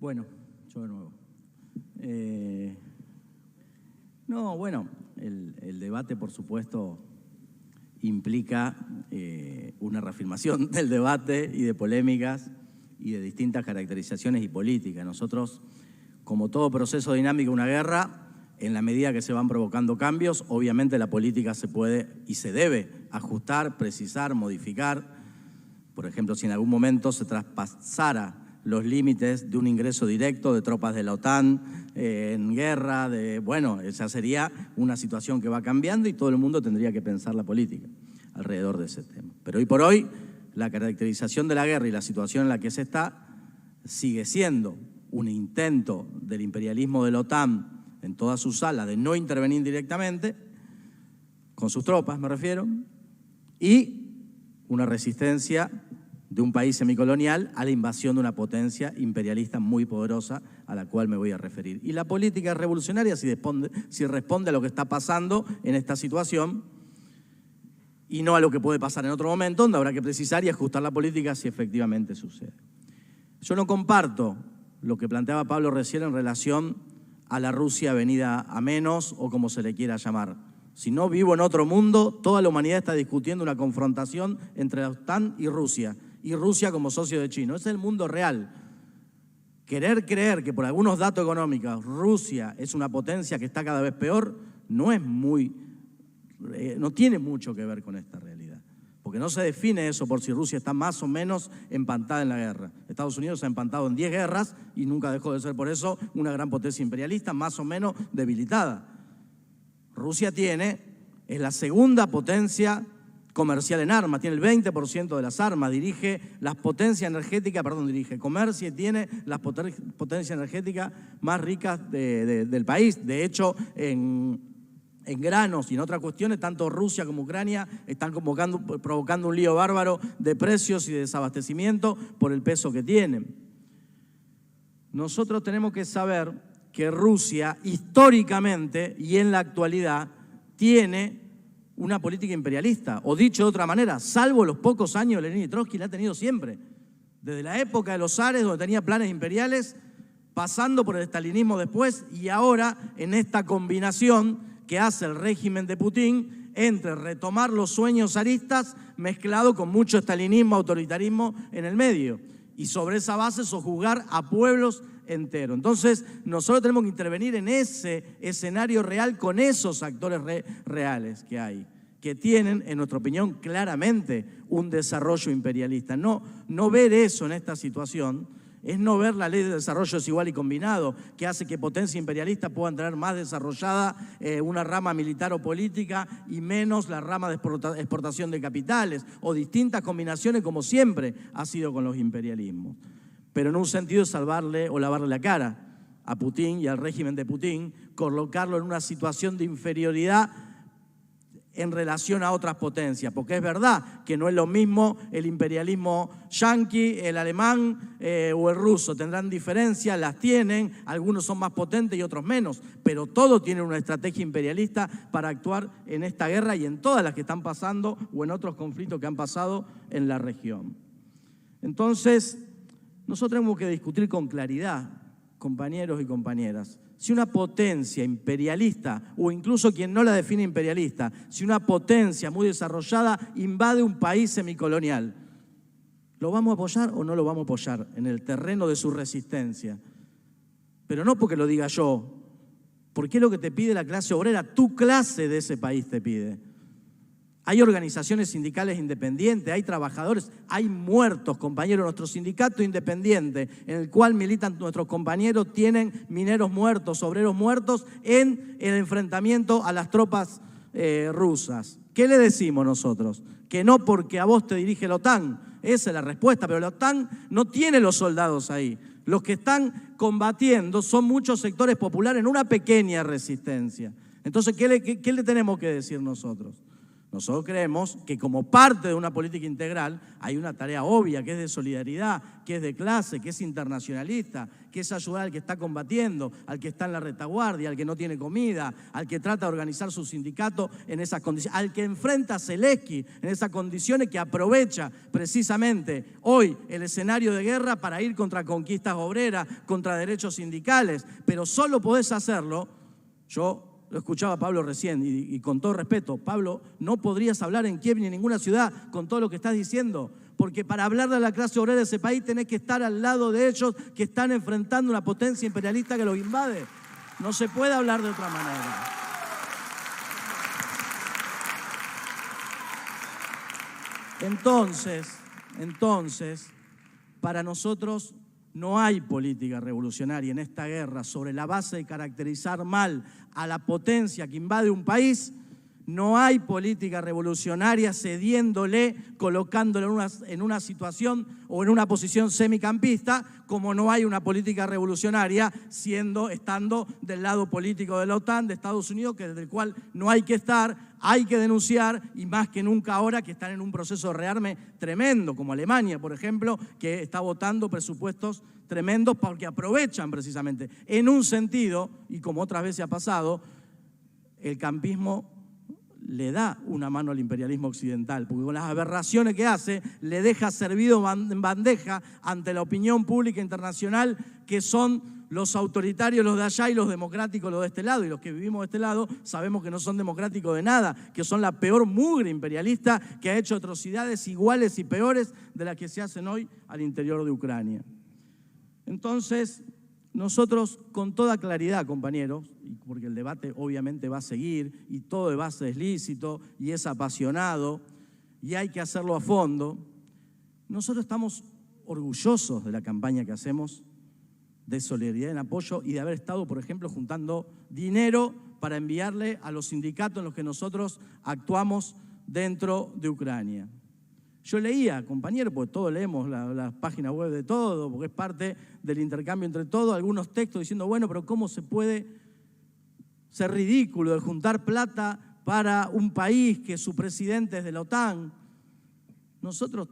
Bueno, yo de nuevo. No, bueno, el debate, por supuesto, implica una reafirmación del debate y de polémicas y de distintas caracterizaciones y políticas. Nosotros, como todo proceso dinámico de una guerra, en la medida que se van provocando cambios, obviamente la política se puede y se debe ajustar, precisar, modificar. Por ejemplo, si en algún momento se traspasara los límites de un ingreso directo de tropas de la OTAN en guerra, bueno, esa sería una situación que va cambiando y todo el mundo tendría que pensar la política alrededor de ese tema. Pero hoy por hoy, la caracterización de la guerra y la situación en la que se está sigue siendo un intento del imperialismo de la OTAN en todas sus salas de no intervenir directamente, con sus tropas me refiero, y una resistencia de un país semicolonial a la invasión de una potencia imperialista muy poderosa a la cual me voy a referir. Y la política revolucionaria si responde a lo que está pasando en esta situación y no a lo que puede pasar en otro momento, donde habrá que precisar y ajustar la política si efectivamente sucede. Yo no comparto lo que planteaba Pablo recién en relación a la Rusia venida a menos o como se le quiera llamar. Si no vivo en otro mundo, toda la humanidad está discutiendo una confrontación entre la OTAN y Rusia como socio de China. Ese es el mundo real. Querer creer que por algunos datos económicos Rusia es una potencia que está cada vez peor no tiene mucho que ver con esta realidad. Porque no se define eso por si Rusia está más o menos empantada en la guerra. Estados Unidos se ha empantado en 10 guerras y nunca dejó de ser por eso una gran potencia imperialista más o menos debilitada. Rusia es la segunda potencia comercial en armas, tiene el 20% de las armas, comercia y tiene las potencias energéticas más ricas del país. De hecho, en granos y en otras cuestiones, tanto Rusia como Ucrania están provocando un lío bárbaro de precios y de desabastecimiento por el peso que tienen. Nosotros tenemos que saber que Rusia históricamente y en la actualidad tiene una política imperialista, o dicho de otra manera, salvo los pocos años de Lenin y Trotsky, la ha tenido siempre. Desde la época de los zares, donde tenía planes imperiales, pasando por el estalinismo después y ahora en esta combinación que hace el régimen de Putin entre retomar los sueños zaristas mezclado con mucho estalinismo, autoritarismo en el medio. Y sobre esa base sojuzgar a pueblos enteros. Entonces, nosotros tenemos que intervenir en ese escenario real con esos actores reales que hay, que tienen, en nuestra opinión, claramente un desarrollo imperialista. No ver eso en esta situación es no ver la ley de desarrollo desigual y combinado, que hace que potencias imperialistas puedan tener más desarrollada una rama militar o política y menos la rama de exportación de capitales, o distintas combinaciones como siempre ha sido con los imperialismos. Pero en un sentido es salvarle o lavarle la cara a Putin y al régimen de Putin, colocarlo en una situación de inferioridad en relación a otras potencias, porque es verdad que no es lo mismo el imperialismo yanqui, el alemán o el ruso, tendrán diferencias, las tienen, algunos son más potentes y otros menos, pero todos tienen una estrategia imperialista para actuar en esta guerra y en todas las que están pasando o en otros conflictos que han pasado en la región. Entonces, nosotros tenemos que discutir con claridad, compañeros y compañeras, si una potencia imperialista, o incluso quien no la define imperialista, si una potencia muy desarrollada invade un país semicolonial, ¿lo vamos a apoyar o no lo vamos a apoyar en el terreno de su resistencia? Pero no porque lo diga yo, porque es lo que te pide la clase obrera, tu clase de ese país te pide. Hay organizaciones sindicales independientes, hay trabajadores, hay muertos, compañeros. Nuestro sindicato independiente, en el cual militan nuestros compañeros, tienen mineros muertos, obreros muertos en el enfrentamiento a las tropas rusas. ¿Qué le decimos nosotros? Que no porque a vos te dirige la OTAN, esa es la respuesta, pero la OTAN no tiene los soldados ahí. Los que están combatiendo son muchos sectores populares en una pequeña resistencia. Entonces, ¿qué le tenemos que decir nosotros? Nosotros creemos que como parte de una política integral hay una tarea obvia, que es de solidaridad, que es de clase, que es internacionalista, que es ayudar al que está combatiendo, al que está en la retaguardia, al que no tiene comida, al que trata de organizar su sindicato en esas condiciones, al que enfrenta a Zelensky en esas condiciones, que aprovecha precisamente hoy el escenario de guerra para ir contra conquistas obreras, contra derechos sindicales, pero solo podés hacerlo. Yo lo escuchaba a Pablo recién y con todo respeto, Pablo, no podrías hablar en Kiev ni en ninguna ciudad con todo lo que estás diciendo, porque para hablar de la clase obrera de ese país tenés que estar al lado de ellos que están enfrentando una potencia imperialista que los invade. No se puede hablar de otra manera. Entonces, para nosotros no hay política revolucionaria en esta guerra sobre la base de caracterizar mal a la potencia que invade un país. No hay política revolucionaria cediéndole, colocándole en una situación o en una posición semicampista, como no hay una política revolucionaria estando del lado político de la OTAN, de Estados Unidos, del cual no hay que estar, hay que denunciar, y más que nunca ahora que están en un proceso de rearme tremendo, como Alemania, por ejemplo, que está votando presupuestos tremendos porque aprovechan precisamente, en un sentido, y como otras veces ha pasado, el campismo le da una mano al imperialismo occidental, porque con las aberraciones que hace, le deja servido en bandeja ante la opinión pública internacional, que son los autoritarios los de allá y los democráticos los de este lado, y los que vivimos de este lado sabemos que no son democráticos de nada, que son la peor mugre imperialista que ha hecho atrocidades iguales y peores de las que se hacen hoy al interior de Ucrania. Entonces, nosotros con toda claridad, compañeros, porque el debate obviamente va a seguir y todo debate es lícito y es apasionado y hay que hacerlo a fondo, nosotros estamos orgullosos de la campaña que hacemos de solidaridad en apoyo y de haber estado, por ejemplo, juntando dinero para enviarle a los sindicatos en los que nosotros actuamos dentro de Ucrania. Yo leía, compañeros, porque todos leemos la página web de todo, porque es parte del intercambio entre todos, algunos textos diciendo, bueno, pero ¿cómo se puede ser ridículo de juntar plata para un país que su presidente es de la OTAN? Nosotros,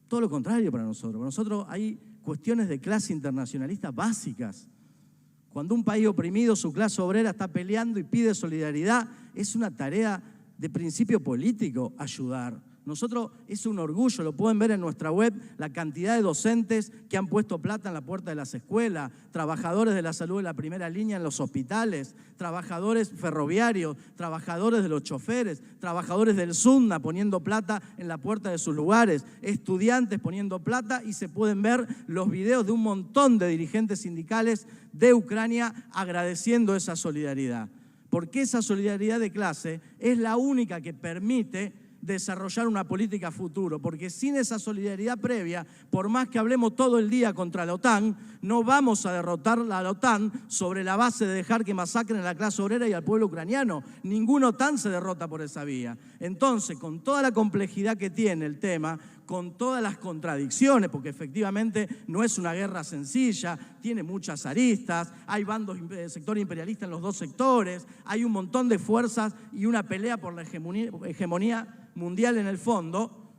todo lo contrario para nosotros. Para nosotros hay cuestiones de clase internacionalista básicas. Cuando un país oprimido, su clase obrera está peleando y pide solidaridad, es una tarea de principio político ayudar. Nosotros, es un orgullo, lo pueden ver en nuestra web, la cantidad de docentes que han puesto plata en la puerta de las escuelas, trabajadores de la salud de la primera línea en los hospitales, trabajadores ferroviarios, trabajadores de los choferes, trabajadores del SUNDA poniendo plata en la puerta de sus lugares, estudiantes poniendo plata, y se pueden ver los videos de un montón de dirigentes sindicales de Ucrania agradeciendo esa solidaridad. Porque esa solidaridad de clase es la única que permite desarrollar una política futuro, porque sin esa solidaridad previa, por más que hablemos todo el día contra la OTAN, no vamos a derrotar a la OTAN sobre la base de dejar que masacren a la clase obrera y al pueblo ucraniano. Ningún OTAN se derrota por esa vía. Entonces, con toda la complejidad que tiene el tema, con todas las contradicciones, porque efectivamente no es una guerra sencilla, tiene muchas aristas, hay bandos, sector imperialista en los dos sectores, hay un montón de fuerzas y una pelea por la hegemonía mundial en el fondo.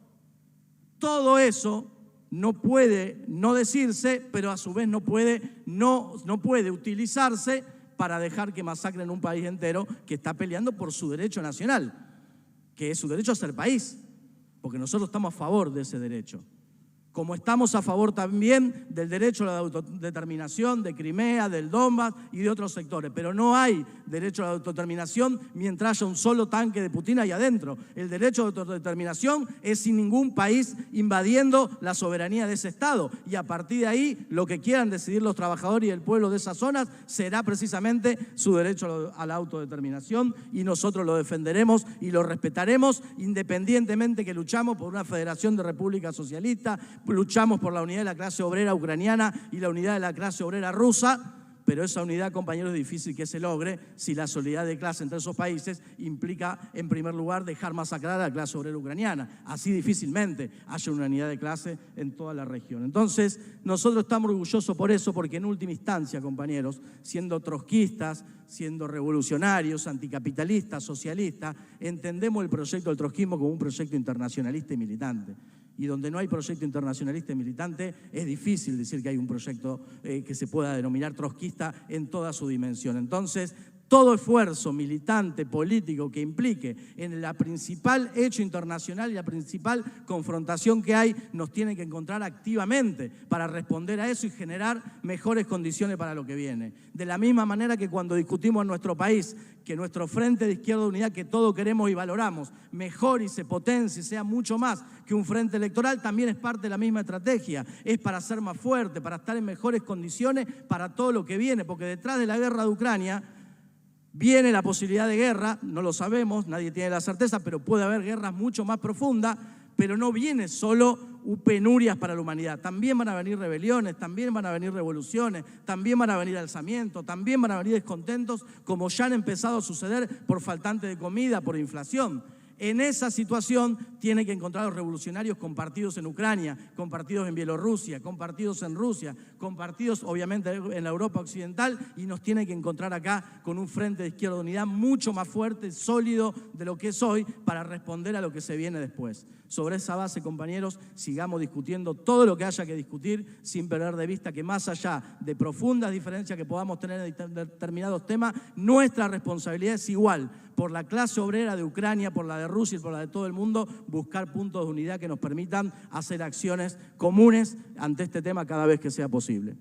Todo eso no puede no decirse, pero a su vez no puede utilizarse para dejar que masacren un país entero que está peleando por su derecho nacional, que es su derecho a ser país, porque nosotros estamos a favor de ese derecho. Como estamos a favor también del derecho a la autodeterminación de Crimea, del Donbass y de otros sectores. Pero no hay derecho a la autodeterminación mientras haya un solo tanque de Putin ahí adentro. El derecho a la autodeterminación es sin ningún país invadiendo la soberanía de ese Estado. Y a partir de ahí, lo que quieran decidir los trabajadores y el pueblo de esas zonas será precisamente su derecho a la autodeterminación, y nosotros lo defenderemos y lo respetaremos, independientemente que luchamos por una federación de repúblicas socialistas, luchamos por la unidad de la clase obrera ucraniana y la unidad de la clase obrera rusa, pero esa unidad, compañeros, es difícil que se logre si la solidaridad de clase entre esos países implica, en primer lugar, dejar masacrar a la clase obrera ucraniana. Así difícilmente haya una unidad de clase en toda la región. Entonces, nosotros estamos orgullosos por eso, porque en última instancia, compañeros, siendo trotskistas, siendo revolucionarios, anticapitalistas, socialistas, entendemos el proyecto del trotskismo como un proyecto internacionalista y militante. Y donde no hay proyecto internacionalista y militante, es difícil decir que hay un proyecto que se pueda denominar trotskista en toda su dimensión. Entonces, todo esfuerzo militante, político que implique en la principal hecho internacional y la principal confrontación que hay, nos tiene que encontrar activamente para responder a eso y generar mejores condiciones para lo que viene. De la misma manera que cuando discutimos en nuestro país que nuestro Frente de Izquierda Unidad, que todo queremos y valoramos, mejore y se potencie, sea mucho más que un frente electoral, también es parte de la misma estrategia. Es para ser más fuerte, para estar en mejores condiciones para todo lo que viene, porque detrás de la guerra de Ucrania viene la posibilidad de guerra, no lo sabemos, nadie tiene la certeza, pero puede haber guerras mucho más profundas, pero no viene solo penurias para la humanidad. También van a venir rebeliones, también van a venir revoluciones, también van a venir alzamientos, también van a venir descontentos, como ya han empezado a suceder por faltante de comida, por inflación. En esa situación tienen que encontrar los revolucionarios compartidos en Ucrania, compartidos en Bielorrusia, compartidos en Rusia, compartidos obviamente en la Europa occidental, y nos tienen que encontrar acá con un Frente de Izquierda Unidad mucho más fuerte, sólido de lo que es hoy, para responder a lo que se viene después. Sobre esa base, compañeros, sigamos discutiendo todo lo que haya que discutir, sin perder de vista que más allá de profundas diferencias que podamos tener en determinados temas, nuestra responsabilidad es igual, por la clase obrera de Ucrania, por la de Rusia y por la de todo el mundo, buscar puntos de unidad que nos permitan hacer acciones comunes ante este tema cada vez que sea posible.